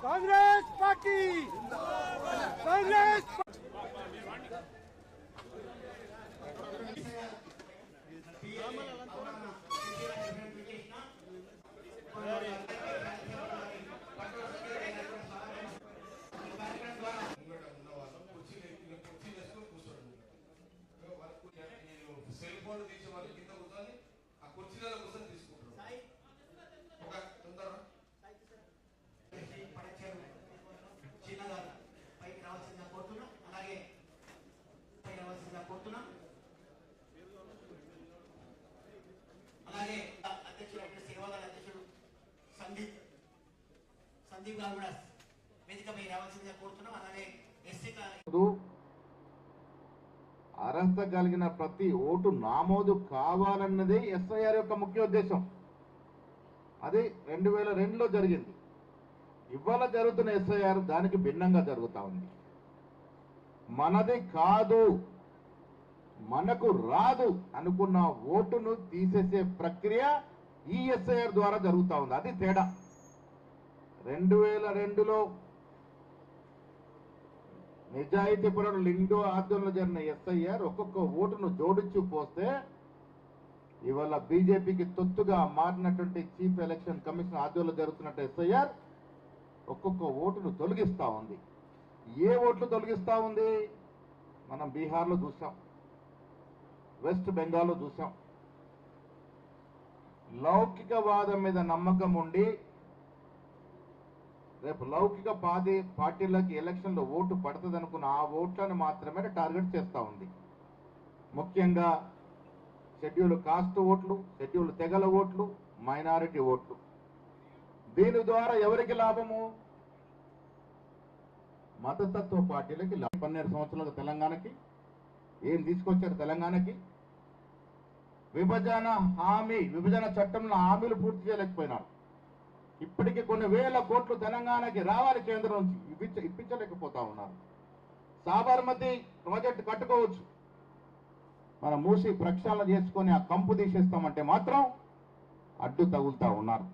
Congress party Congress cell phone తీసే వాళ్ళు కింద కూర్చొని ఆ కుర్చీలలో కూర్చొని తీసుకుంటారు. ఒక తొందర చిన్నగా పైకి రావాల్సిందిగా కోరుతున్నాం. అలాగే పైకి రావాల్సిందిగా కోరుతున్నాం. అలాగే అధ్యక్షుడు సేవాదళ అధ్యక్షుడు సందీప్ గారు కూడా వేదికపై రావాల్సిందిగా కోరుతున్నాం. అలాగే ఎస్సీ అర్హత కలిగిన ప్రతి ఓటు నామోదు కావాలన్నదే ఎస్ఐఆర్ యొక్క ముఖ్య ఉద్దేశం. అది 2002లో జరిగింది. ఇవాళ జరుగుతున్న ఎస్ఐఆర్ దానికి భిన్నంగా జరుగుతూ ఉంది. మనది కాదు, మనకు రాదు అనుకున్న ఓటును తీసేసే ప్రక్రియ ఈ ఎస్ఐఆర్ ద్వారా జరుగుతూ ఉంది. అది తేడా. 2002లో నిజాయితీ పరుడు లింగో ఆధ్వర్యంలో జరిగిన ఎస్ఐఆర్ ఒక్కొక్క ఓటును జోడించి పోస్తే ఇవాళ బీజేపీకి తొత్తుగా మారినటువంటి చీఫ్ ఎలక్షన్ కమిషన్ ఆధ్వర్యంలో జరుగుతున్నట్టు ఎస్ఐఆర్ ఒక్కొక్క ఓటును తొలగిస్తూ ఉంది. ఏ ఓట్లు తొలగిస్తూ ఉంది? మనం బీహార్లో చూసాం, వెస్ట్ బెంగాల్లో చూసాం. లౌకికవాదం మీద నమ్మకం ఉండి రేపు లౌకిక పార్టీలకి ఎలక్షన్లో ఓటు పడుతుంది అనుకున్న ఆ ఓట్లను మాత్రమే టార్గెట్ చేస్తూ ఉంది. ముఖ్యంగా షెడ్యూల్ కాస్ట్ ఓట్లు, షెడ్యూల్ తెగల ఓట్లు, మైనారిటీ ఓట్లు. దీని ద్వారా ఎవరికి లాభము? మతతత్వ పార్టీలకి 12 సంవత్సరాలకు తెలంగాణకి ఏం తీసుకొచ్చారు? తెలంగాణకి విభజన చట్టంలో హామీలు పూర్తి చేయలేకపోయినారు. ఇప్పటికీ కొన్ని వేల కోట్లు తెలంగాణకి రావాలి కేంద్రం నుంచి, ఇప్పించలేకపోతా ఉన్నారు. సాబర్మతి ప్రాజెక్టు కట్టుకోవచ్చు, మనం మూసి ప్రక్షాళన చేసుకొని ఆ కంపు తీసేస్తామంటే మాత్రం అడ్డు తగులుతా ఉన్నారు.